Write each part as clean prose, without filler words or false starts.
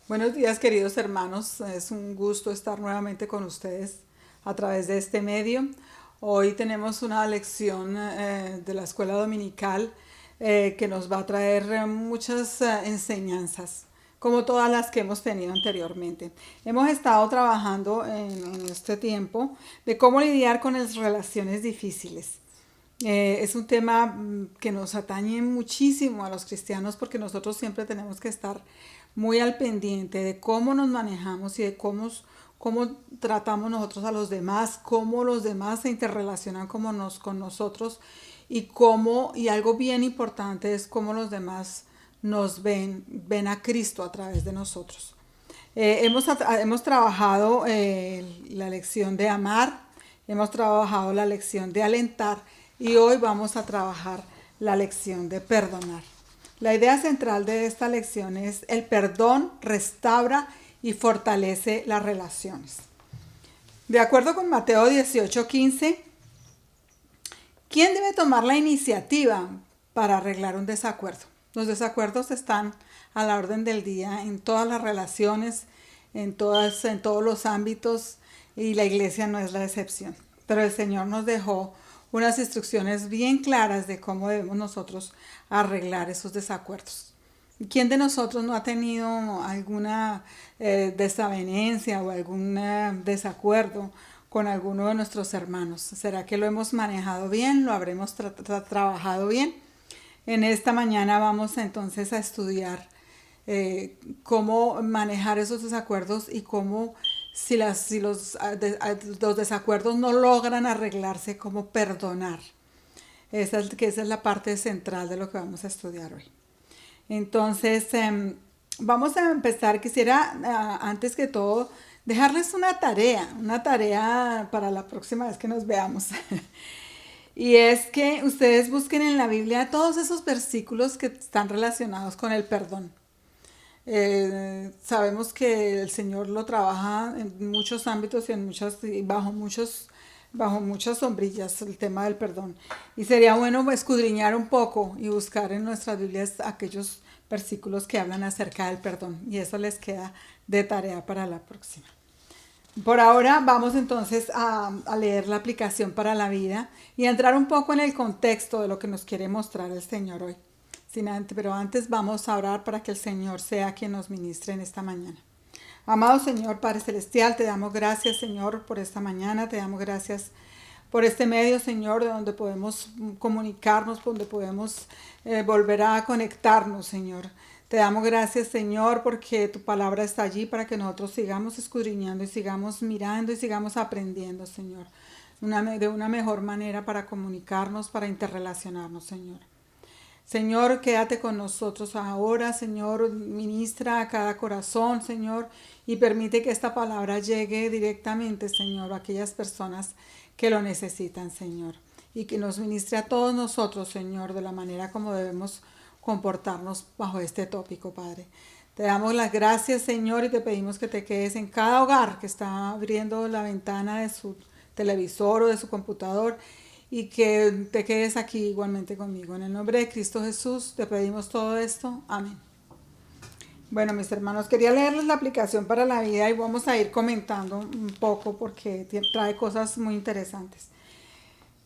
Buenos días, queridos hermanos. Es un gusto estar nuevamente con ustedes a través de este medio. Hoy tenemos una lección de la escuela dominical que nos va a traer muchas enseñanzas, como todas las que hemos tenido anteriormente. Hemos estado trabajando en este tiempo de cómo lidiar con las relaciones difíciles. Es un tema que nos atañe muchísimo a los cristianos porque nosotros siempre tenemos que estar muy al pendiente de cómo nos manejamos y de cómo tratamos nosotros a los demás, cómo los demás se interrelacionan con nosotros y algo bien importante es cómo los demás ven a Cristo a través de nosotros. Hemos trabajado la lección de amar, hemos trabajado la lección de alentar y hoy vamos a trabajar la lección de perdonar. La idea central de esta lección es el perdón restaura y fortalece las relaciones. De acuerdo con Mateo 18:15, ¿quién debe tomar la iniciativa para arreglar un desacuerdo? Los desacuerdos están a la orden del día en todas las relaciones, en todos los ámbitos y la iglesia no es la excepción. Pero el Señor nos dejó unas instrucciones bien claras de cómo debemos nosotros arreglar esos desacuerdos. ¿Quién de nosotros no ha tenido alguna desavenencia o algún desacuerdo con alguno de nuestros hermanos? ¿Será que lo hemos manejado bien? ¿Lo habremos trabajado bien? En esta mañana vamos entonces a estudiar cómo manejar esos desacuerdos y cómo si los desacuerdos no logran arreglarse, cómo perdonar. Esa es la parte central de lo que vamos a estudiar hoy. Entonces, vamos a empezar. Quisiera, antes que todo, dejarles una tarea para la próxima vez que nos veamos. Y es que ustedes busquen en la Biblia todos esos versículos que están relacionados con el perdón. Sabemos que el Señor lo trabaja en muchos ámbitos y bajo muchas sombrillas el tema del perdón. Y sería bueno escudriñar un poco y buscar en nuestras Biblias aquellos versículos que hablan acerca del perdón. Y eso les queda de tarea para la próxima. Por ahora vamos entonces a leer la aplicación para la vida y a entrar un poco en el contexto de lo que nos quiere mostrar el Señor hoy. Pero antes vamos a orar para que el Señor sea quien nos ministre en esta mañana. Amado Señor, Padre Celestial, te damos gracias, Señor, por esta mañana. Te damos gracias por este medio, Señor, de donde podemos comunicarnos, donde podemos volver a conectarnos, Señor. Te damos gracias, Señor, porque tu palabra está allí para que nosotros sigamos escudriñando y sigamos mirando y sigamos aprendiendo, Señor, de una mejor manera para comunicarnos, para interrelacionarnos, Señor. Señor, quédate con nosotros ahora, Señor, ministra a cada corazón, Señor, y permite que esta palabra llegue directamente, Señor, a aquellas personas que lo necesitan, Señor, y que nos ministre a todos nosotros, Señor, de la manera como debemos comportarnos bajo este tópico, Padre. Te damos las gracias, Señor, y te pedimos que te quedes en cada hogar que está abriendo la ventana de su televisor o de su computador y que te quedes aquí igualmente conmigo. En el nombre de Cristo Jesús te pedimos todo esto. Amén. Bueno, mis hermanos, quería leerles la aplicación para la vida y vamos a ir comentando un poco porque trae cosas muy interesantes.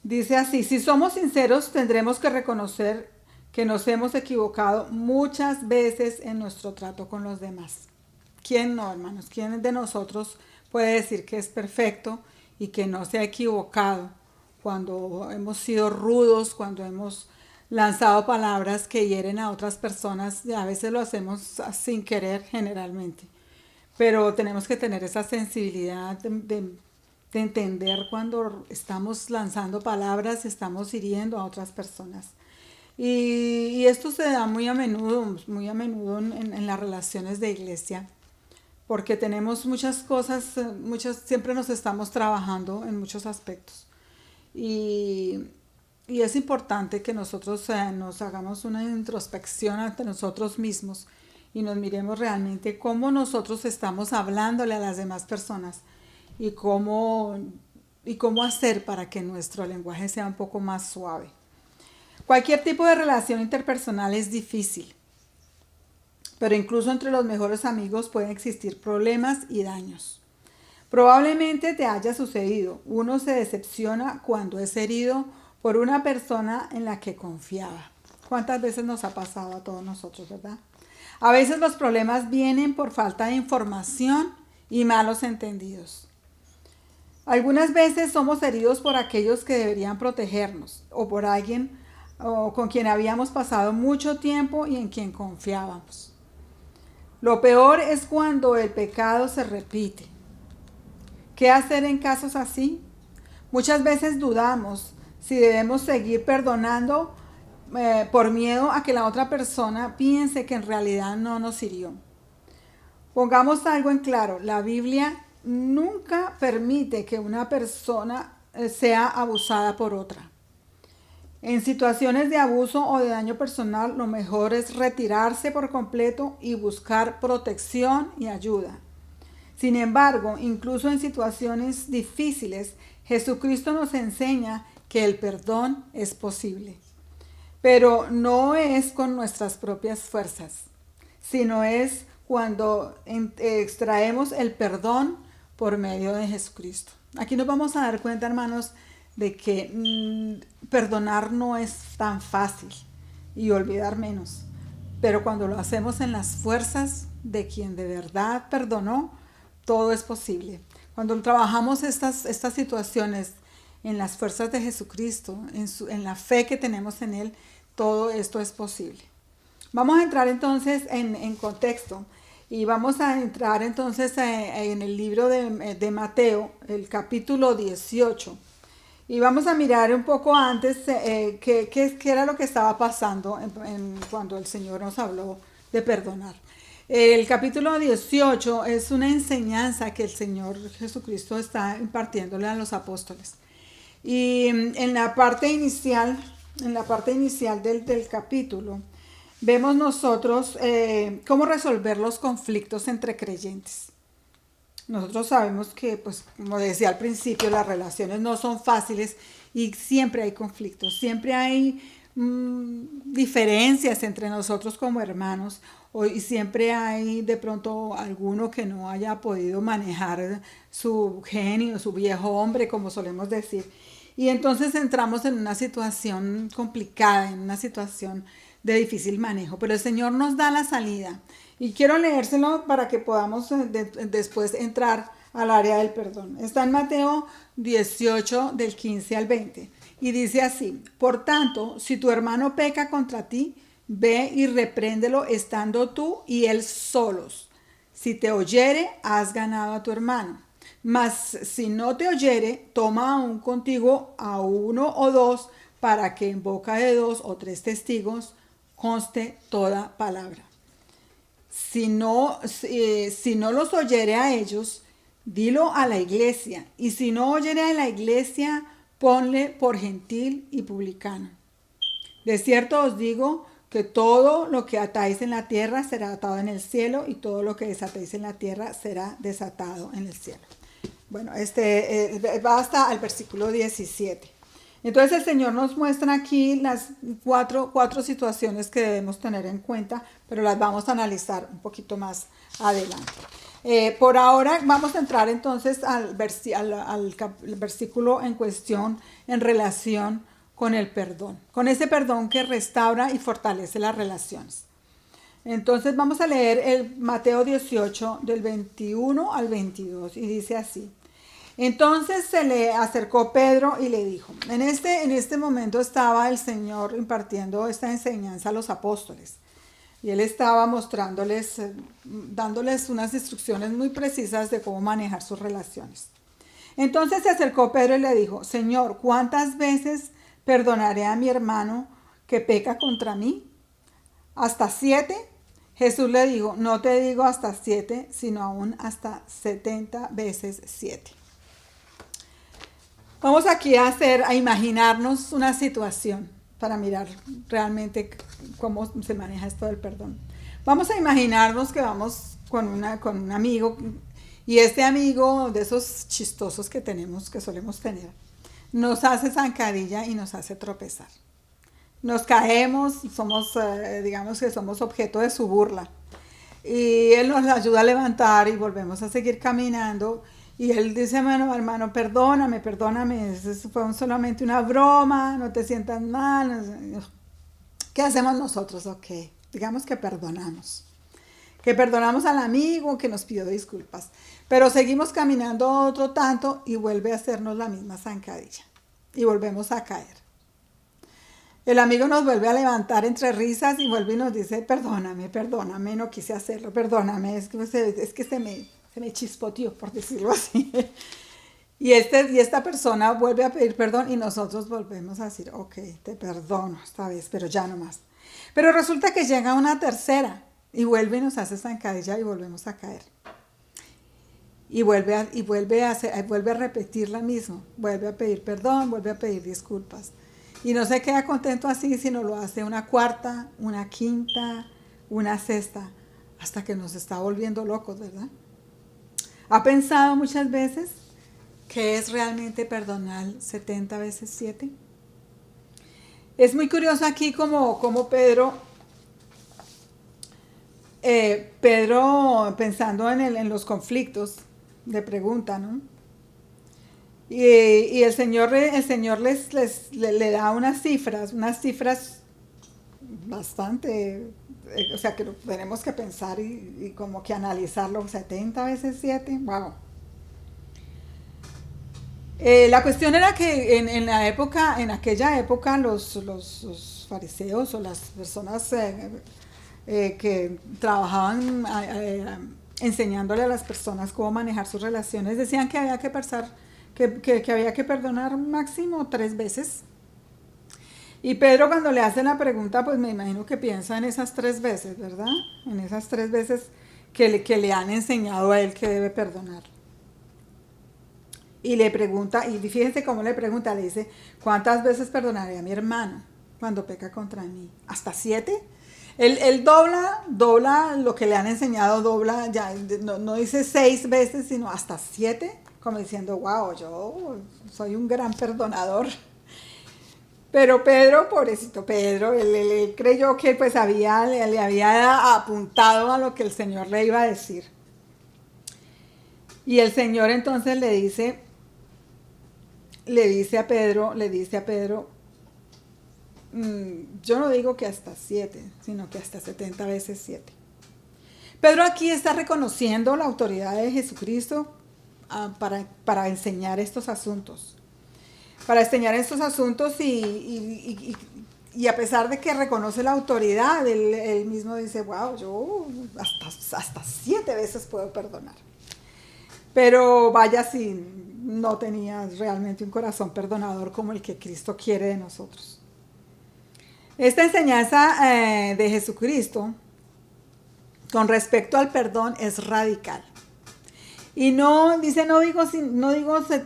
Dice así: si somos sinceros, tendremos que reconocer que nos hemos equivocado muchas veces en nuestro trato con los demás. ¿Quién no, hermanos? ¿Quién de nosotros puede decir que es perfecto y que no se ha equivocado cuando hemos sido rudos, cuando hemos lanzado palabras que hieren a otras personas? A veces lo hacemos sin querer, generalmente. Pero tenemos que tener esa sensibilidad de entender cuando estamos lanzando palabras, estamos hiriendo a otras personas. Y esto se da muy a menudo en las relaciones de iglesia, porque tenemos muchas cosas, siempre nos estamos trabajando en muchos aspectos. Y, y es importante que nosotros nos hagamos una introspección ante nosotros mismos y nos miremos realmente cómo nosotros estamos hablándole a las demás personas y cómo hacer para que nuestro lenguaje sea un poco más suave. Cualquier tipo de relación interpersonal es difícil. pero incluso entre los mejores amigos pueden existir problemas y daños. Probablemente te haya sucedido. Uno se decepciona cuando es herido por una persona en la que confiaba. ¿Cuántas veces nos ha pasado a todos nosotros, verdad? A veces los problemas vienen por falta de información y malos entendidos. Algunas veces somos heridos por aquellos que deberían protegernos o por alguien o con quien habíamos pasado mucho tiempo y en quien confiábamos. Lo peor es cuando el pecado se repite. ¿Qué hacer en casos así? Muchas veces dudamos si debemos seguir perdonando por miedo a que la otra persona piense que en realidad no nos hirió. Pongamos algo en claro, la Biblia nunca permite que una persona sea abusada por otra. En situaciones de abuso o de daño personal, lo mejor es retirarse por completo y buscar protección y ayuda. Sin embargo, incluso en situaciones difíciles, Jesucristo nos enseña que el perdón es posible. Pero no es con nuestras propias fuerzas, sino es cuando extraemos el perdón por medio de Jesucristo. Aquí nos vamos a dar cuenta, hermanos, de que perdonar no es tan fácil y olvidar menos. Pero cuando lo hacemos en las fuerzas de quien de verdad perdonó, todo es posible. Cuando trabajamos estas situaciones en las fuerzas de Jesucristo, en la fe que tenemos en Él, todo esto es posible. Vamos a entrar entonces en contexto y vamos a entrar entonces en el libro de Mateo, el capítulo 18. Y vamos a mirar un poco antes qué era lo que estaba pasando cuando el Señor nos habló de perdonar. El capítulo 18 es una enseñanza que el Señor Jesucristo está impartiéndole a los apóstoles. Y en la parte inicial del capítulo, vemos nosotros cómo resolver los conflictos entre creyentes. Nosotros sabemos que, pues, como decía al principio, las relaciones no son fáciles y siempre hay conflictos, siempre hay diferencias entre nosotros como hermanos y siempre hay de pronto alguno que no haya podido manejar su genio, su viejo hombre, como solemos decir. Y entonces entramos en una situación complicada, en una situación de difícil manejo, pero el Señor nos da la salida. Y quiero leérselo para que podamos después entrar al área del perdón. Está en Mateo 18, del 15 al 20. Y dice así: por tanto, si tu hermano peca contra ti, ve y repréndelo estando tú y él solos. Si te oyere, has ganado a tu hermano. Mas si no te oyere, toma aún contigo a uno o dos, para que en boca de 2 o 3 testigos conste toda palabra. Si no los oyere a ellos, dilo a la iglesia. Y si no oyere a la iglesia, ponle por gentil y publicano. De cierto os digo que todo lo que atáis en la tierra será atado en el cielo, y todo lo que desatéis en la tierra será desatado en el cielo. Bueno, va hasta el versículo 17. Entonces el Señor nos muestra aquí las cuatro situaciones que debemos tener en cuenta, pero las vamos a analizar un poquito más adelante. Por ahora vamos a entrar entonces al versículo en cuestión en relación con el perdón, con ese perdón que restaura y fortalece las relaciones. Entonces vamos a leer el Mateo 18 del 21 al 22 y dice así: entonces se le acercó Pedro y le dijo. En este momento estaba el Señor impartiendo esta enseñanza a los apóstoles. Y él estaba mostrándoles, dándoles unas instrucciones muy precisas de cómo manejar sus relaciones. Entonces se acercó Pedro y le dijo: Señor, ¿cuántas veces perdonaré a mi hermano que peca contra mí? ¿Hasta 7? Jesús le dijo: no te digo hasta 7, sino aún hasta 70 veces 7. Vamos aquí a imaginarnos una situación para mirar realmente cómo se maneja esto del perdón. Vamos a imaginarnos que vamos con un amigo, y este amigo, de esos chistosos que solemos tener, nos hace zancadilla y nos hace tropezar. Nos caemos, digamos que somos objeto de su burla. Y él nos ayuda a levantar y volvemos a seguir caminando. Y él dice, bueno, hermano, perdóname, perdóname, eso fue solamente una broma, no te sientas mal. ¿Qué hacemos nosotros? Ok, digamos que perdonamos al amigo que nos pidió disculpas, pero seguimos caminando otro tanto y vuelve a hacernos la misma zancadilla y volvemos a caer. El amigo nos vuelve a levantar entre risas y vuelve y nos dice, perdóname, perdóname, no quise hacerlo, perdóname, se me chispoteó, por decirlo así. Y esta persona vuelve a pedir perdón y nosotros volvemos a decir, ok, te perdono esta vez, pero ya no más. Pero resulta que llega una tercera y vuelve y nos hace zancadilla y volvemos a caer. Y vuelve a repetir la misma, vuelve a pedir perdón, vuelve a pedir disculpas. Y no se queda contento así, sino lo hace una cuarta, una quinta, una sexta, hasta que nos está volviendo locos, ¿verdad? ¿Ha pensado muchas veces qué es realmente perdonar 70 veces 7? Es muy curioso aquí como Pedro pensando en los conflictos, le pregunta, ¿no? Y el Señor le da unas cifras bastante, o sea, que lo tenemos que pensar y como que analizarlo. 70 veces 7, wow. La cuestión era que en aquella época, los fariseos o las personas que trabajaban enseñándole a las personas cómo manejar sus relaciones, decían que había que pensar, que había que perdonar máximo 3 veces. Y Pedro, cuando le hace la pregunta, pues me imagino que piensa en esas 3 veces, ¿verdad? En esas 3 veces que le han enseñado a él que debe perdonar. Y le pregunta, y fíjense cómo le pregunta, le dice, ¿cuántas veces perdonaré a mi hermano cuando peca contra mí? ¿Hasta 7? Él dobla lo que le han enseñado, dobla, ya no dice 6 veces, sino hasta 7, como diciendo, wow, yo soy un gran perdonador. Pero Pedro, pobrecito Pedro, él creyó que pues le había apuntado a lo que el Señor le iba a decir. Y el Señor entonces le dice a Pedro, yo no digo que hasta 7, sino que hasta 70 veces 7. Pedro aquí está reconociendo la autoridad de Jesucristo para enseñar estos asuntos. Para enseñar estos asuntos y a pesar de que reconoce la autoridad, él mismo dice, wow, yo hasta 7 veces puedo perdonar. Pero vaya si no tenía realmente un corazón perdonador como el que Cristo quiere de nosotros. Esta enseñanza de Jesucristo con respecto al perdón es radical. Y no digo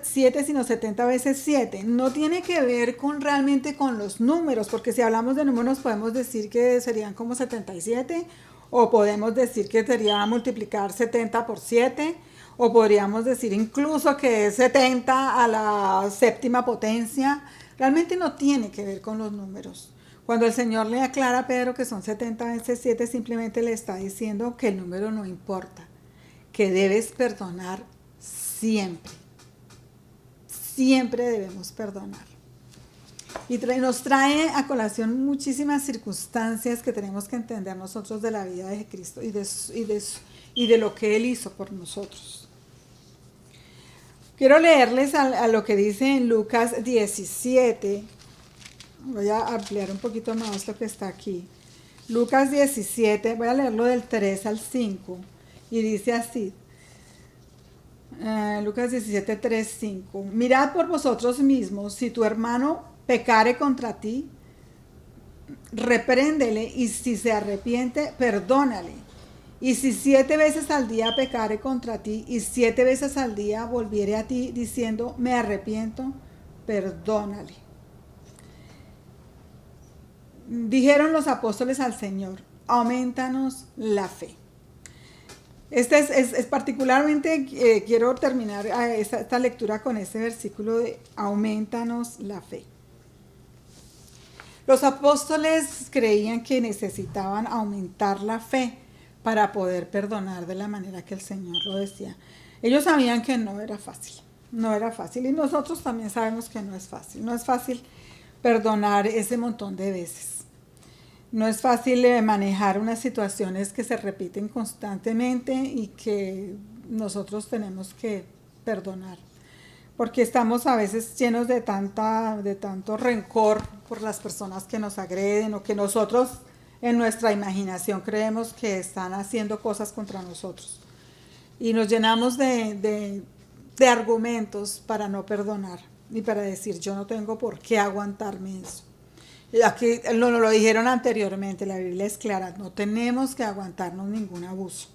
7, sino 70 veces 7. No tiene que ver realmente con los números, porque si hablamos de números podemos decir que serían como 77, o podemos decir que sería multiplicar 70 por 7, o podríamos decir incluso que es 70 a la séptima potencia. Realmente no tiene que ver con los números. Cuando el Señor le aclara a Pedro que son 70 veces 7, simplemente le está diciendo que el número no importa, que debes perdonar siempre. Siempre debemos perdonar. Y nos trae a colación muchísimas circunstancias que tenemos que entender nosotros de la vida de Cristo y de lo que Él hizo por nosotros. Quiero leerles a lo que dice en Lucas 17. Voy a ampliar un poquito más lo que está aquí. Lucas 17, voy a leerlo del 3 al 5. Y dice así, Lucas 17, 3, 5. Mirad por vosotros mismos, si tu hermano pecare contra ti, repréndele, y si se arrepiente, perdónale. Y si 7 veces al día pecare contra ti, y 7 veces al día volviere a ti diciendo, me arrepiento, perdónale. Dijeron los apóstoles al Señor, aumentanos la fe. Es particularmente, quiero terminar esta lectura con este versículo de aumentanos la fe. Los apóstoles creían que necesitaban aumentar la fe para poder perdonar de la manera que el Señor lo decía. Ellos sabían que no era fácil, no era fácil, y nosotros también sabemos que no es fácil perdonar ese montón de veces. No es fácil manejar unas situaciones que se repiten constantemente y que nosotros tenemos que perdonar. Porque estamos a veces llenos de tanto rencor por las personas que nos agreden o que nosotros en nuestra imaginación creemos que están haciendo cosas contra nosotros. Y nos llenamos de argumentos para no perdonar y para decir yo no tengo por qué aguantarme eso. Aquí nos lo dijeron anteriormente, la Biblia es clara, no tenemos que aguantarnos ningún abuso.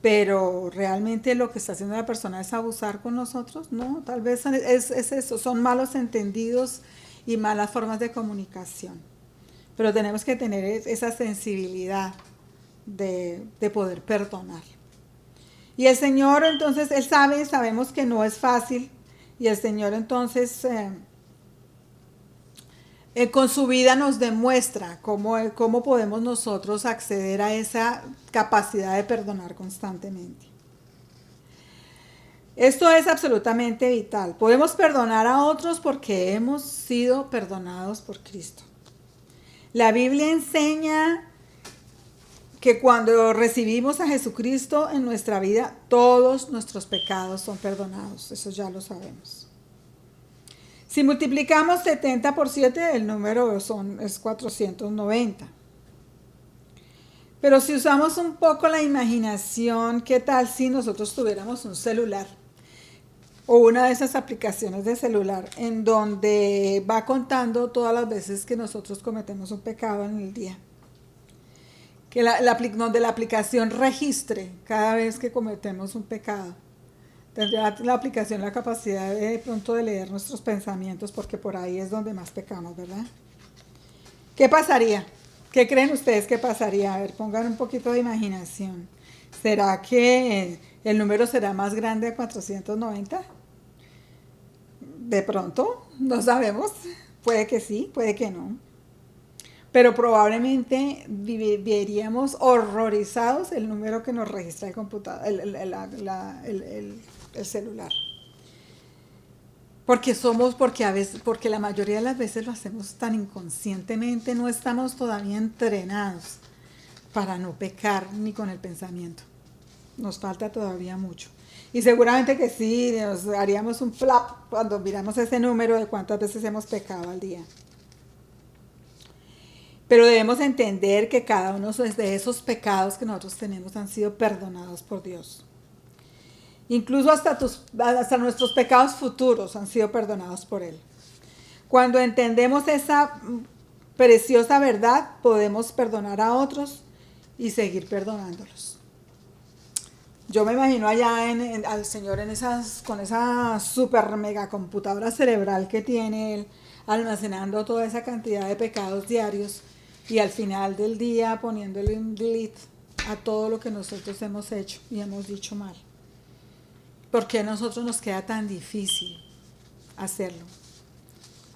Pero realmente lo que está haciendo la persona es abusar con nosotros, no, tal vez es eso, son malos entendidos y malas formas de comunicación. Pero tenemos que tener esa sensibilidad de poder perdonar. Y el Señor entonces, Él sabemos que no es fácil, y el Señor entonces con su vida nos demuestra cómo podemos nosotros acceder a esa capacidad de perdonar constantemente. Esto es absolutamente vital. Podemos perdonar a otros porque hemos sido perdonados por Cristo. La Biblia enseña que cuando recibimos a Jesucristo en nuestra vida, todos nuestros pecados son perdonados. Eso ya lo sabemos. Si multiplicamos 70 por 7, el número es 490. Pero si usamos un poco la imaginación, ¿qué tal si nosotros tuviéramos un celular? O una de esas aplicaciones de celular en donde va contando todas las veces que nosotros cometemos un pecado en el día. Donde la aplicación registre cada vez que cometemos un pecado. Tendría la aplicación la capacidad de pronto de leer nuestros pensamientos, porque por ahí es donde más pecamos, ¿verdad? ¿Qué pasaría? ¿Qué creen ustedes que pasaría? A ver, pongan un poquito de imaginación. ¿Será que el número será más grande a 490? De pronto, no sabemos. Puede que sí, puede que no. Pero probablemente veríamos horrorizados el número que nos registra el computador, el celular. Porque la mayoría de las veces lo hacemos tan inconscientemente, no estamos todavía entrenados para no pecar ni con el pensamiento. Nos falta todavía mucho. Y seguramente que sí, nos haríamos un flap cuando miramos ese número de cuántas veces hemos pecado al día. Pero debemos entender que cada uno de esos pecados que nosotros tenemos han sido perdonados por Dios. Incluso hasta nuestros pecados futuros han sido perdonados por Él. Cuando entendemos esa preciosa verdad, podemos perdonar a otros y seguir perdonándolos. Yo me imagino allá al Señor con esa super mega computadora cerebral que tiene Él, almacenando toda esa cantidad de pecados diarios y al final del día poniéndole un delete a todo lo que nosotros hemos hecho y hemos dicho mal. ¿Por qué a nosotros nos queda tan difícil hacerlo?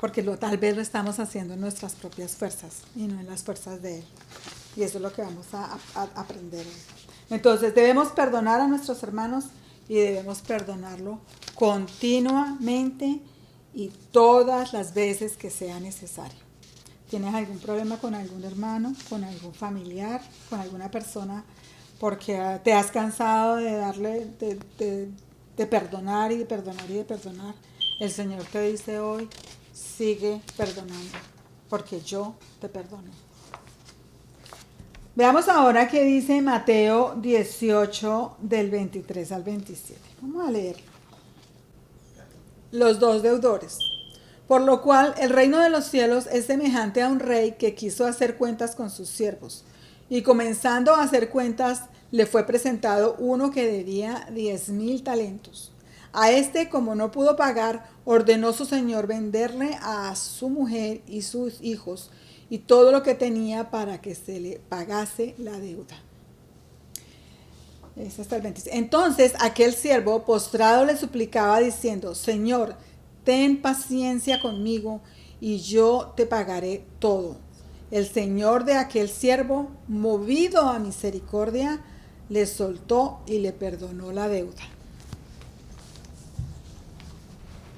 Porque tal vez lo estamos haciendo en nuestras propias fuerzas y no en las fuerzas de Él. Y eso es lo que vamos a aprender hoy. Entonces debemos perdonar a nuestros hermanos y debemos perdonarlo continuamente y todas las veces que sea necesario. ¿Tienes algún problema con algún hermano, con algún familiar, con alguna persona? Porque te has cansado de de perdonar y de perdonar y de perdonar. El Señor te dice hoy, sigue perdonando, porque yo te perdono. Veamos ahora qué dice Mateo 18 del 23 al 27. Vamos a leerlo. Los dos deudores. Por lo cual el reino de los cielos es semejante a un rey que quiso hacer cuentas con sus siervos. Y comenzando a hacer cuentas, le fue presentado uno que debía 10,000 talentos. A este, como no pudo pagar, ordenó su señor venderle a su mujer y sus hijos y todo lo que tenía para que se le pagase la deuda. Es hasta el 26. Entonces aquel siervo postrado le suplicaba diciendo, Señor, ten paciencia conmigo y yo te pagaré todo. El señor de aquel siervo, movido a misericordia, le soltó y le perdonó la deuda.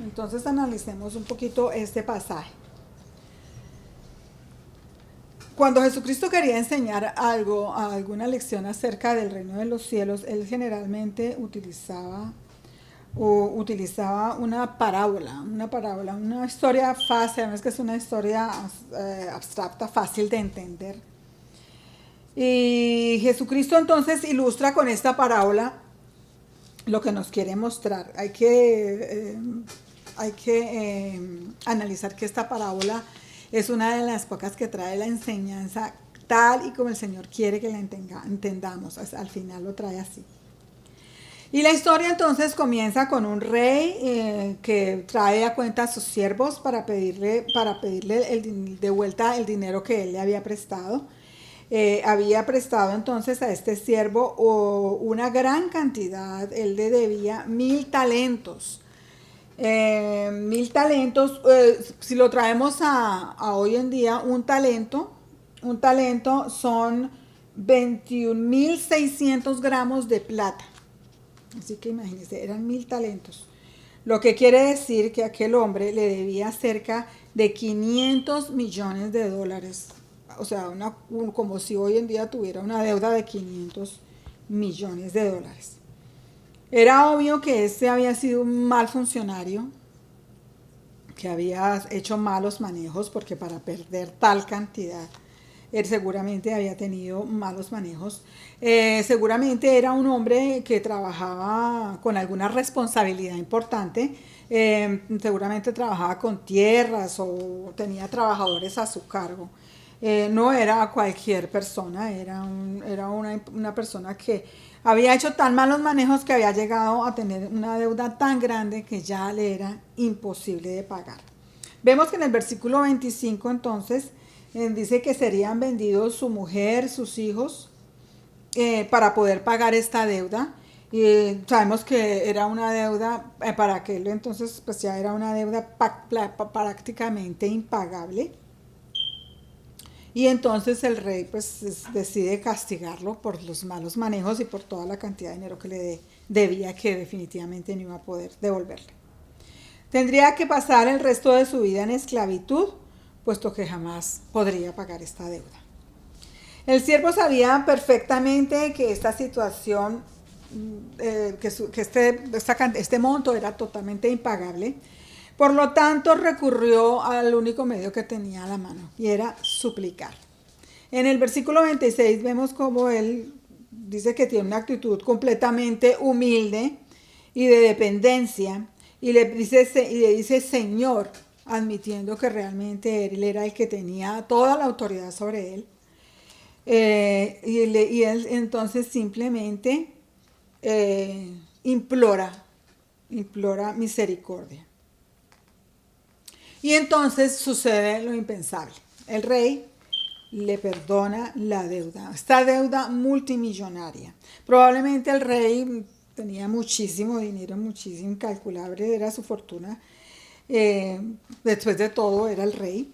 Entonces analicemos un poquito este pasaje. Cuando Jesucristo quería enseñar algo, alguna lección acerca del reino de los cielos, él generalmente utilizaba una parábola, una historia fácil, además que es una historia abstracta, fácil de entender. Y Jesucristo entonces ilustra con esta parábola lo que nos quiere mostrar. Hay que analizar que esta parábola es una de las pocas que trae la enseñanza tal y como el Señor quiere que la entendamos. Al final lo trae así. Y la historia entonces comienza con un rey que trae a cuenta a sus siervos para pedirle de vuelta el dinero que él le había prestado. Había prestado entonces a este siervo una gran cantidad, él le debía 1000 talentos. 1000 talentos, si lo traemos a hoy en día, un talento son 21.600 gramos de plata. Así que imagínense, eran 1000 talentos. Lo que quiere decir que aquel hombre le debía cerca de 500 millones de dólares. O sea, como si hoy en día tuviera una deuda de 500 millones de dólares. Era obvio que este había sido un mal funcionario, que había hecho malos manejos, porque para perder tal cantidad, él seguramente había tenido malos manejos. Seguramente era un hombre que trabajaba con alguna responsabilidad importante. Seguramente trabajaba con tierras o tenía trabajadores a su cargo. No era cualquier persona, era una persona que había hecho tan malos manejos que había llegado a tener una deuda tan grande que ya le era imposible de pagar. Vemos que en el versículo 25 entonces dice que serían vendidos su mujer, sus hijos, para poder pagar esta deuda. Y sabemos que era una deuda, para aquel entonces pues ya era una deuda prácticamente impagable. Y entonces el rey pues decide castigarlo por los malos manejos y por toda la cantidad de dinero que le debía, que definitivamente no iba a poder devolverle. Tendría que pasar el resto de su vida en esclavitud, puesto que jamás podría pagar esta deuda. El siervo sabía perfectamente que esta situación, este monto era totalmente impagable. Por lo tanto, recurrió al único medio que tenía a la mano, y era suplicar. En el versículo 26 vemos cómo él dice que tiene una actitud completamente humilde y de dependencia, y le dice Señor, admitiendo que realmente él era el que tenía toda la autoridad sobre él. Y él entonces simplemente implora misericordia. Y entonces sucede lo impensable. El rey le perdona la deuda, esta deuda multimillonaria. Probablemente el rey tenía muchísimo dinero, muchísimo, incalculable era su fortuna. Después de todo era el rey.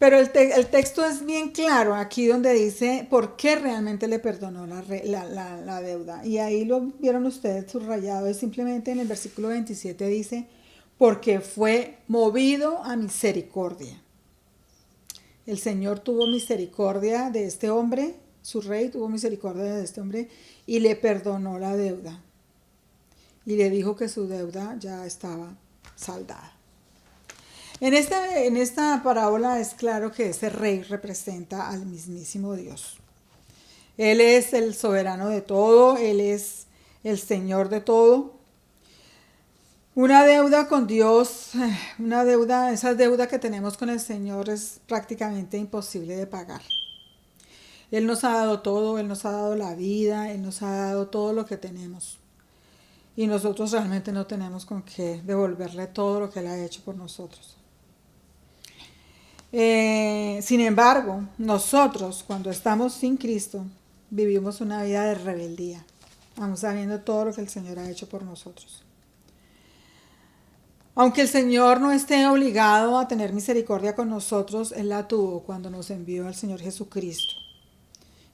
Pero el texto es bien claro aquí donde dice por qué realmente le perdonó la deuda. Y ahí lo vieron ustedes subrayado. Es simplemente en el versículo 27 dice, porque fue movido a misericordia. El Señor tuvo misericordia de este hombre, su rey tuvo misericordia de este hombre y le perdonó la deuda. Y le dijo que su deuda ya estaba saldada. En esta parábola es claro que ese rey representa al mismísimo Dios. Él es el soberano de todo, Él es el Señor de todo. Una deuda con Dios, esa deuda que tenemos con el Señor es prácticamente imposible de pagar. Él nos ha dado todo, Él nos ha dado la vida, Él nos ha dado todo lo que tenemos. Y nosotros realmente no tenemos con qué devolverle todo lo que Él ha hecho por nosotros. Sin embargo, nosotros cuando estamos sin Cristo, vivimos una vida de rebeldía, aún sabiendo todo lo que el Señor ha hecho por nosotros. Aunque el Señor no esté obligado a tener misericordia con nosotros, Él la tuvo cuando nos envió al Señor Jesucristo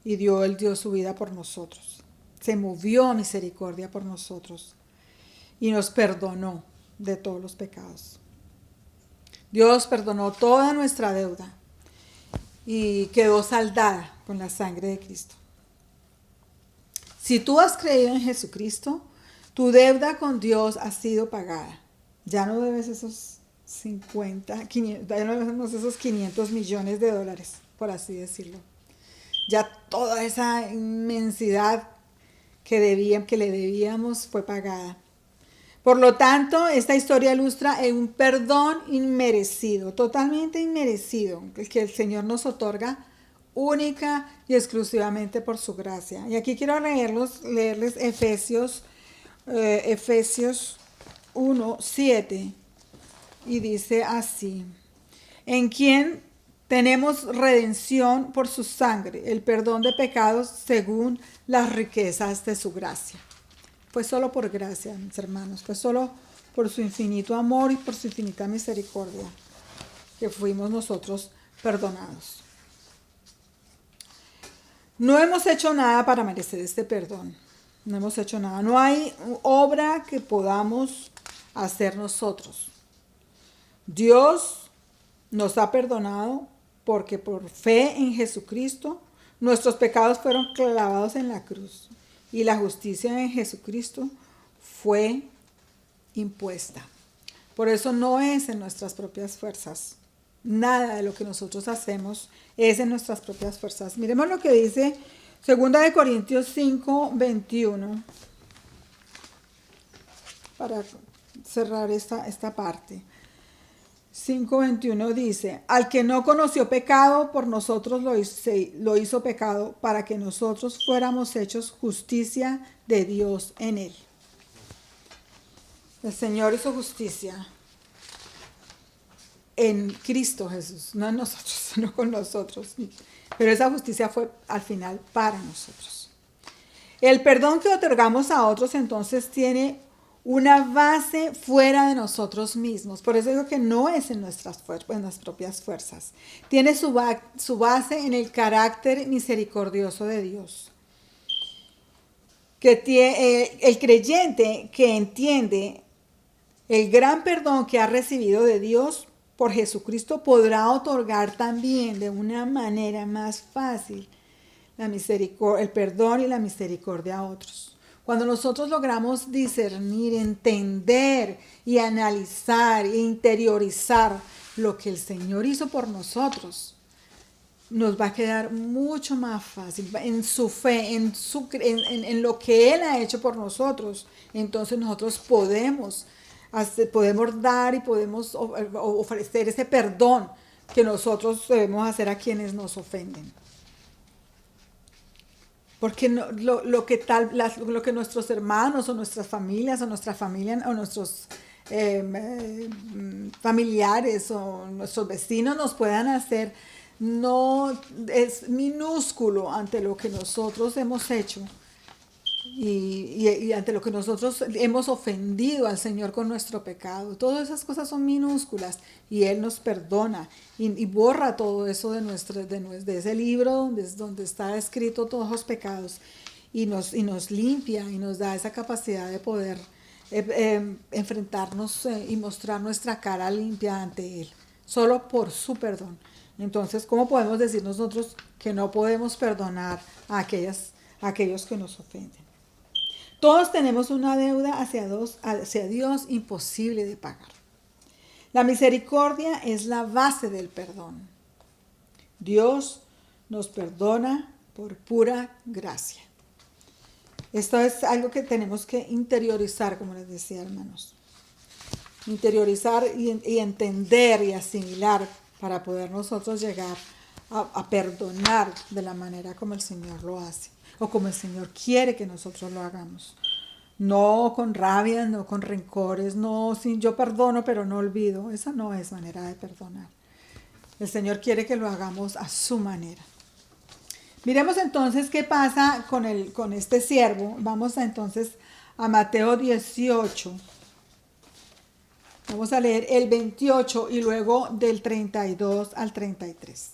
y Él dio su vida por nosotros. Se movió a misericordia por nosotros y nos perdonó de todos los pecados. Dios perdonó toda nuestra deuda y quedó saldada con la sangre de Cristo. Si tú has creído en Jesucristo, tu deuda con Dios ha sido pagada. Ya no debes esos 500, ya no debemos esos 500 millones de dólares, por así decirlo. Ya toda esa inmensidad que le debíamos fue pagada. Por lo tanto, esta historia ilustra un perdón inmerecido, totalmente inmerecido, el que el Señor nos otorga única y exclusivamente por su gracia. Y aquí quiero leerles Efesios 1:7, y dice así: en quien tenemos redención por su sangre, el perdón de pecados según las riquezas de su gracia. Fue solo por gracia, mis hermanos, fue solo por su infinito amor y por su infinita misericordia que fuimos nosotros perdonados. No hemos hecho nada para merecer este perdón. No hemos hecho nada. No hay obra que podamos hacer nosotros. Dios nos ha perdonado porque por fe en Jesucristo nuestros pecados fueron clavados en la cruz y la justicia en Jesucristo fue impuesta. Por eso no es en nuestras propias fuerzas. Nada de lo que nosotros hacemos es en nuestras propias fuerzas. Miremos lo que dice 2 Corintios 5:21 para cerrar esta parte. 5:21 dice: al que no conoció pecado, por nosotros lo hizo pecado, para que nosotros fuéramos hechos justicia de Dios en él. El Señor hizo justicia en Cristo Jesús, no en nosotros, sino con nosotros. Pero esa justicia fue al final para nosotros. El perdón que otorgamos a otros entonces tiene una base fuera de nosotros mismos. Por eso digo que no es en nuestras propias fuerzas. Tiene su base en el carácter misericordioso de Dios. El creyente que entiende el gran perdón que ha recibido de Dios por Jesucristo podrá otorgar también de una manera más fácil el perdón y la misericordia a otros. Cuando nosotros logramos discernir, entender y analizar e interiorizar lo que el Señor hizo por nosotros, nos va a quedar mucho más fácil en su fe, en lo que Él ha hecho por nosotros. Entonces nosotros podemos dar y podemos ofrecer ese perdón que nosotros debemos hacer a quienes nos ofenden. Porque lo que nuestros hermanos o nuestras familias o nuestra familia o nuestros familiares o nuestros vecinos nos puedan hacer no es minúsculo ante lo que nosotros hemos hecho y ante lo que nosotros hemos ofendido al Señor con nuestro pecado. Todas esas cosas son minúsculas y Él nos perdona y borra todo eso de ese libro donde está escrito todos los pecados y nos limpia y nos da esa capacidad de poder enfrentarnos y mostrar nuestra cara limpia ante Él, solo por su perdón. Entonces, ¿cómo podemos decir nosotros que no podemos perdonar a aquellos que nos ofenden? Todos tenemos una deuda hacia Dios imposible de pagar. La misericordia es la base del perdón. Dios nos perdona por pura gracia. Esto es algo que tenemos que interiorizar, como les decía, hermanos. Interiorizar y entender y asimilar para poder nosotros llegar a perdonar de la manera como el Señor lo hace o como el Señor quiere que nosotros lo hagamos. No con rabia, no con rencores, no sin yo perdono pero no olvido. Esa no es manera de perdonar. El Señor quiere que lo hagamos a su manera. Miremos entonces qué pasa con este siervo. Vamos entonces a Mateo 18. Vamos a leer el 28 y luego del 32 al 33.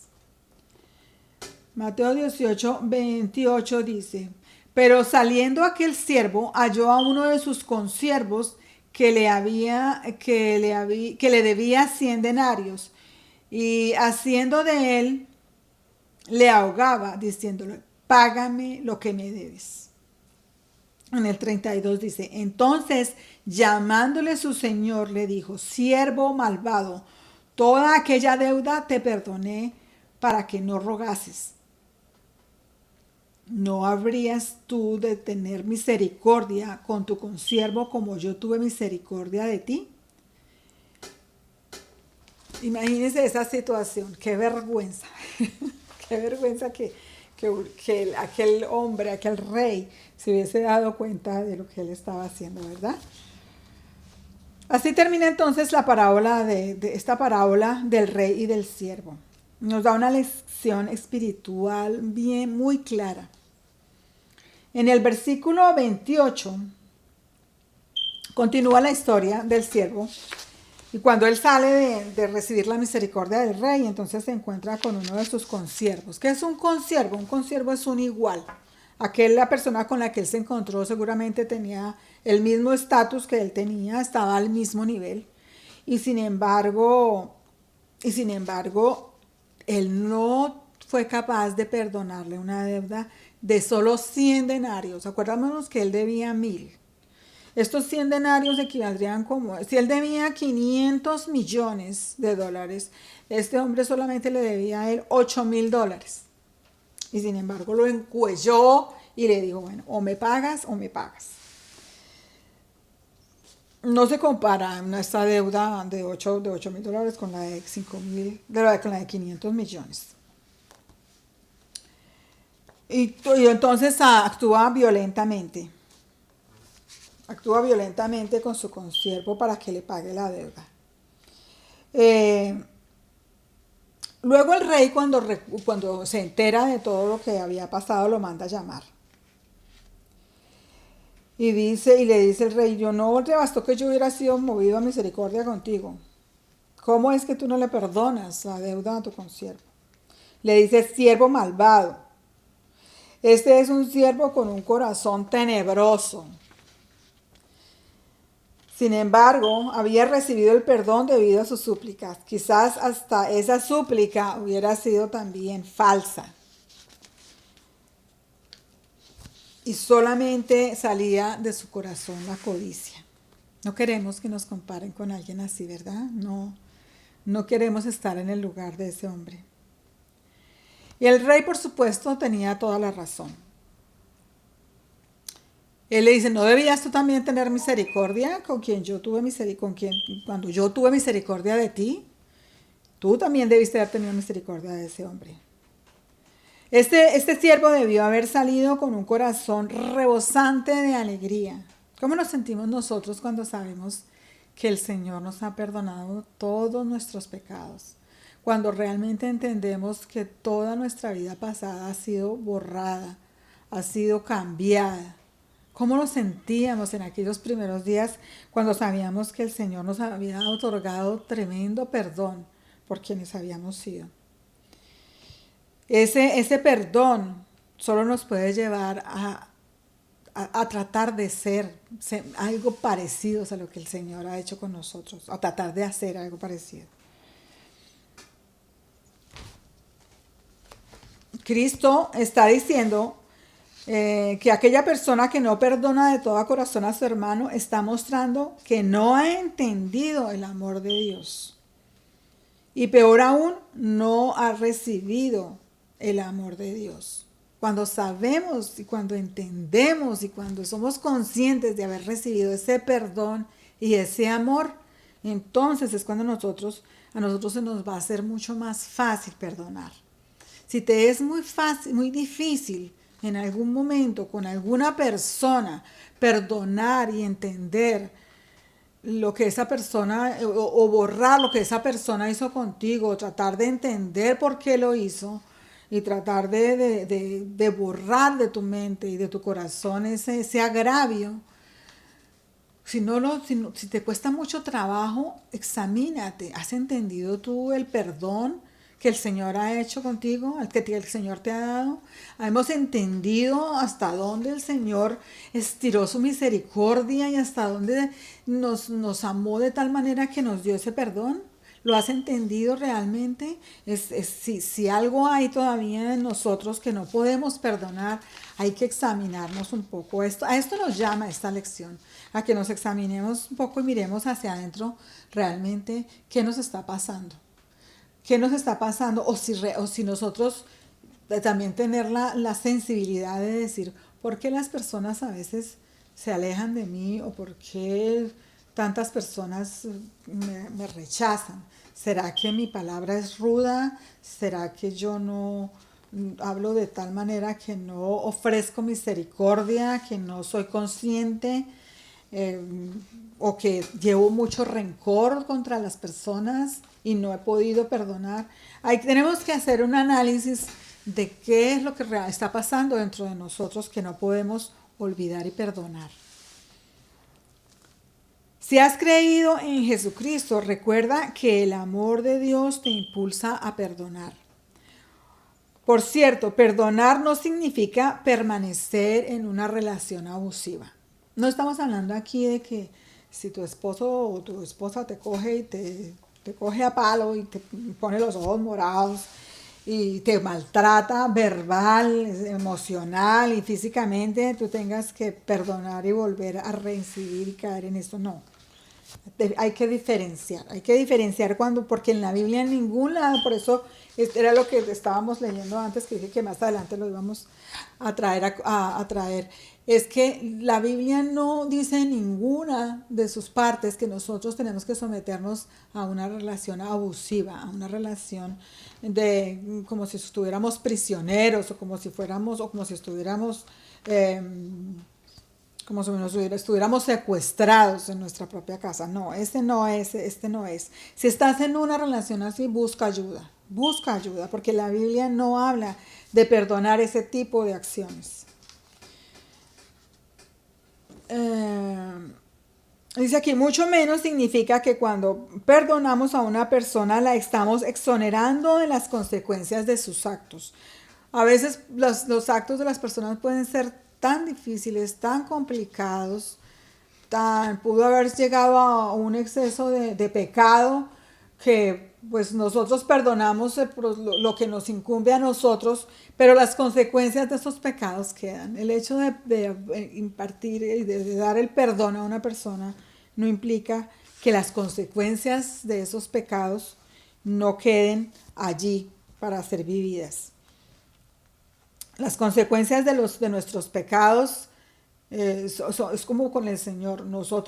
Mateo 18, 28 dice: pero saliendo aquel siervo, halló a uno de sus consiervos que le debía 100 denarios, y haciendo de él, le ahogaba, diciéndole: págame lo que me debes. En el 32 dice: entonces, llamándole su señor, le dijo: siervo malvado, toda aquella deuda te perdoné para que no rogases. ¿No habrías tú de tener misericordia con tu consiervo como yo tuve misericordia de ti? Imagínense esa situación, qué vergüenza, qué vergüenza que aquel hombre, aquel rey, se hubiese dado cuenta de lo que él estaba haciendo, ¿verdad? Así termina entonces la parábola de esta parábola del rey y del siervo. Nos da una lección espiritual bien, muy clara. En el versículo 28 continúa la historia del siervo, y cuando él sale de recibir la misericordia del rey, entonces se encuentra con uno de sus consiervos. ¿Qué es un consiervo? Un consiervo es un igual. La persona con la que él se encontró seguramente tenía el mismo estatus que él tenía, estaba al mismo nivel, y sin embargo, él no fue capaz de perdonarle una deuda de solo 100 denarios. Acuérdamonos que él debía 1000. Estos 100 denarios equivaldrían como, si él debía 500 millones de dólares, este hombre solamente le debía a él $8,000. Y sin embargo lo encuelló y le dijo: bueno, o me pagas o me pagas. No se compara esta deuda de $8,000 con la de 5,000, con la de 500 millones. Y entonces actúa violentamente con su consiervo para que le pague la deuda. Luego el rey, cuando se entera de todo lo que había pasado, lo manda a llamar. Y le dice el rey: yo no te bastó que yo hubiera sido movido a misericordia contigo. ¿Cómo es que tú no le perdonas la deuda a tu consiervo? Le dice: siervo malvado. Este es un siervo con un corazón tenebroso. Sin embargo, había recibido el perdón debido a sus súplicas. Quizás hasta esa súplica hubiera sido también falsa. Y solamente salía de su corazón la codicia. No queremos que nos comparen con alguien así, ¿verdad? No queremos estar en el lugar de ese hombre. Y el rey, por supuesto, tenía toda la razón. Él le dice: ¿no debías tú también tener misericordia cuando yo tuve misericordia de ti? Tú también debiste haber tenido misericordia de ese hombre. Este siervo debió haber salido con un corazón rebosante de alegría. ¿Cómo nos sentimos nosotros cuando sabemos que el Señor nos ha perdonado todos nuestros pecados? Cuando realmente entendemos que toda nuestra vida pasada ha sido borrada, ha sido cambiada. ¿Cómo nos sentíamos en aquellos primeros días cuando sabíamos que el Señor nos había otorgado tremendo perdón por quienes habíamos sido? Ese perdón solo nos puede llevar a tratar de ser algo parecido a lo que el Señor ha hecho con nosotros, a tratar de hacer algo parecido. Cristo está diciendo que aquella persona que no perdona de todo corazón a su hermano está mostrando que no ha entendido el amor de Dios. Y peor aún, no ha recibido el amor de Dios. Cuando sabemos y cuando entendemos y cuando somos conscientes de haber recibido ese perdón y ese amor, entonces es cuando a nosotros se nos va a hacer mucho más fácil perdonar. Si te es muy difícil en algún momento con alguna persona perdonar y entender lo que esa persona o borrar lo que esa persona hizo contigo, tratar de entender por qué lo hizo y tratar de borrar de tu mente y de tu corazón ese agravio, Si te cuesta mucho trabajo, examínate. ¿Has entendido tú el perdón que el Señor ha hecho contigo, al que el Señor te ha dado? Hemos entendido hasta dónde el Señor estiró su misericordia y hasta dónde nos amó de tal manera que nos dio ese perdón. ¿Lo has entendido realmente? Si algo hay todavía en nosotros que no podemos perdonar, hay que examinarnos un poco. A esto nos llama esta lección, a que nos examinemos un poco y miremos hacia adentro realmente qué nos está pasando. ¿Qué nos está pasando? O si nosotros también tener la sensibilidad de decir, ¿por qué las personas a veces se alejan de mí? ¿O por qué tantas personas me rechazan? ¿Será que mi palabra es ruda? ¿Será que yo no hablo de tal manera que no ofrezco misericordia, que no soy consciente? eh, o que llevo mucho rencor contra las personas y no he podido perdonar. Ahí tenemos que hacer un análisis de qué es lo que está pasando dentro de nosotros que no podemos olvidar y perdonar. Si has creído en Jesucristo, recuerda que el amor de Dios te impulsa a perdonar. Por cierto, perdonar no significa permanecer en una relación abusiva. No estamos hablando aquí de que si tu esposo o tu esposa te coge y te coge a palo y te pone los ojos morados y te maltrata verbal, emocional y físicamente, tú tengas que perdonar y volver a reincidir y caer en esto. No. Hay que diferenciar porque en la Biblia en ningún lado, por eso era lo que estábamos leyendo antes, que dije que más adelante lo íbamos a traer, a traer, es que la Biblia no dice en ninguna de sus partes que nosotros tenemos que someternos a una relación abusiva, a una relación de como si estuviéramos prisioneros o como si fuéramos, o como si estuviéramos como si nos estuviéramos secuestrados en nuestra propia casa. No, este no es. Si estás en una relación así, busca ayuda, porque la Biblia no habla de perdonar ese tipo de acciones. Dice aquí, mucho menos significa que cuando perdonamos a una persona la estamos exonerando de las consecuencias de sus actos. A veces los actos de las personas pueden ser tan difíciles, tan complicados, pudo haber llegado a un exceso de pecado que pues nosotros perdonamos lo que nos incumbe a nosotros, pero las consecuencias de esos pecados quedan. El hecho de impartir y de dar el perdón a una persona no implica que las consecuencias de esos pecados no queden allí para ser vividas. Las consecuencias de nuestros pecados es como con el Señor.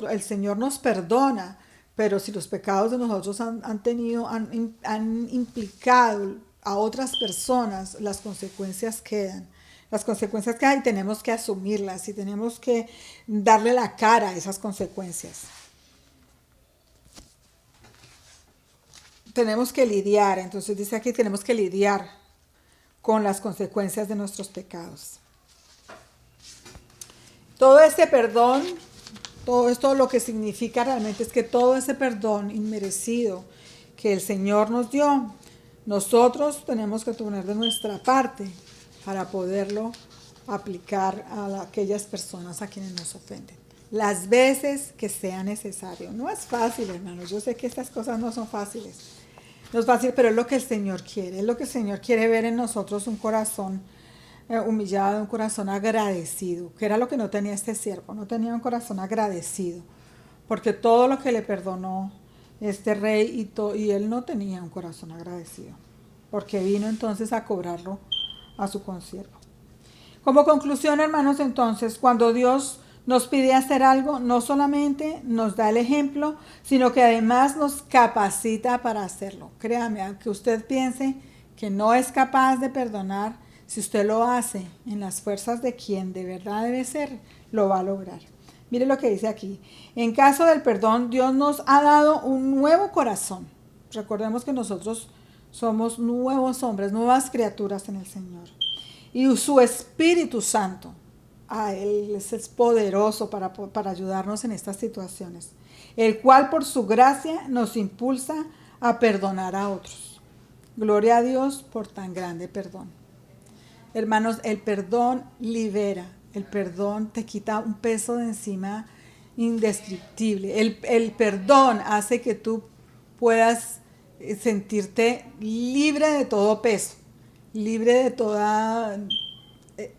El Señor nos perdona, pero si los pecados de nosotros han implicado a otras personas, las consecuencias quedan. Las consecuencias quedan y tenemos que asumirlas y tenemos que darle la cara a esas consecuencias. Tenemos que lidiar, entonces dice aquí, tenemos que lidiar con las consecuencias de nuestros pecados. Todo este perdón, todo esto lo que significa realmente es que todo ese perdón inmerecido que el Señor nos dio, nosotros tenemos que poner de nuestra parte para poderlo aplicar a aquellas personas a quienes nos ofenden. Las veces que sea necesario. No es fácil, hermanos. Yo sé que estas cosas no son fáciles. No es fácil, pero es lo que el Señor quiere. Es lo que el Señor quiere ver en nosotros, un corazón humillado, un corazón agradecido, que era lo que no tenía este siervo. No tenía un corazón agradecido, porque todo lo que le perdonó este rey y él no tenía un corazón agradecido, porque vino entonces a cobrarlo a su consiervo. Como conclusión, hermanos, entonces, cuando Dios nos pide hacer algo, no solamente nos da el ejemplo, sino que además nos capacita para hacerlo. Créame, aunque usted piense que no es capaz de perdonar, si usted lo hace en las fuerzas de quien de verdad debe ser, lo va a lograr. Mire lo que dice aquí. En caso del perdón, Dios nos ha dado un nuevo corazón. Recordemos que nosotros somos nuevos hombres, nuevas criaturas en el Señor. Y su Espíritu Santo. Él es poderoso para ayudarnos en estas situaciones, el cual por su gracia nos impulsa a perdonar a otros. Gloria a Dios por tan grande perdón. Hermanos, el perdón libera, el perdón te quita un peso de encima indescriptible. El perdón hace que tú puedas sentirte libre de todo peso, libre de toda...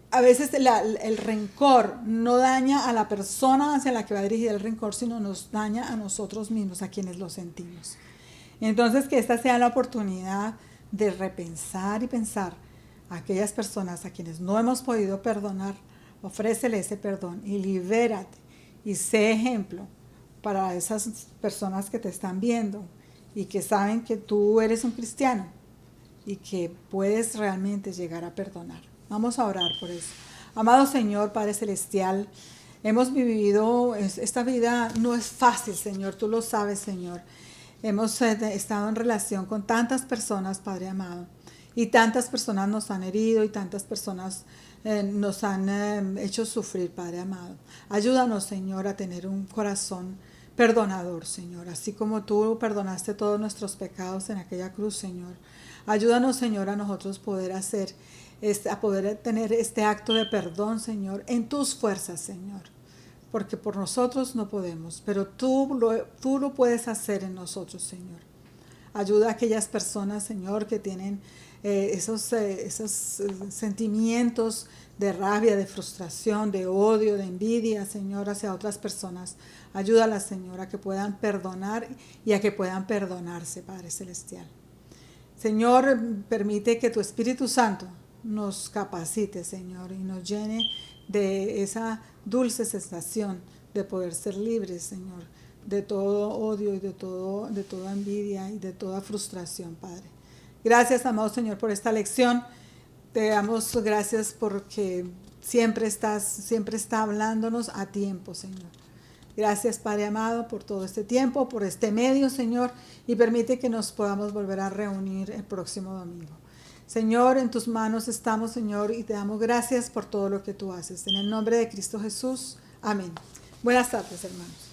A veces el rencor no daña a la persona hacia la que va dirigida el rencor, sino nos daña a nosotros mismos, a quienes lo sentimos. Entonces, que esta sea la oportunidad de repensar y pensar a aquellas personas a quienes no hemos podido perdonar, ofrécele ese perdón y libérate y sé ejemplo para esas personas que te están viendo y que saben que tú eres un cristiano y que puedes realmente llegar a perdonar. Vamos a orar por eso. Amado Señor, Padre Celestial, hemos vivido, esta vida no es fácil, Señor, tú lo sabes, Señor. Hemos estado en relación con tantas personas, Padre amado, y tantas personas nos han herido y tantas personas nos han hecho sufrir, Padre amado. Ayúdanos, Señor, a tener un corazón perdonador, Señor, así como tú perdonaste todos nuestros pecados en aquella cruz, Señor. Ayúdanos, Señor, a nosotros poder a poder tener este acto de perdón, Señor, en tus fuerzas, Señor. Porque por nosotros no podemos, pero tú lo puedes hacer en nosotros, Señor. Ayuda a aquellas personas, Señor, que tienen esos sentimientos de rabia, de frustración, de odio, de envidia, Señor, hacia otras personas. Ayúdalas, Señor, a que puedan perdonar y a que puedan perdonarse, Padre Celestial. Señor, permite que tu Espíritu Santo nos capacite, Señor, y nos llene de esa dulce sensación de poder ser libres, Señor, de todo odio y de toda envidia y de toda frustración, Padre. Gracias, amado Señor, por esta lección. Te damos gracias porque siempre está hablándonos a tiempo, Señor. Gracias, Padre amado, por todo este tiempo, por este medio, Señor, y permite que nos podamos volver a reunir el próximo domingo. Señor, en tus manos estamos, Señor, y te damos gracias por todo lo que tú haces. En el nombre de Cristo Jesús. Amén. Buenas tardes, hermanos.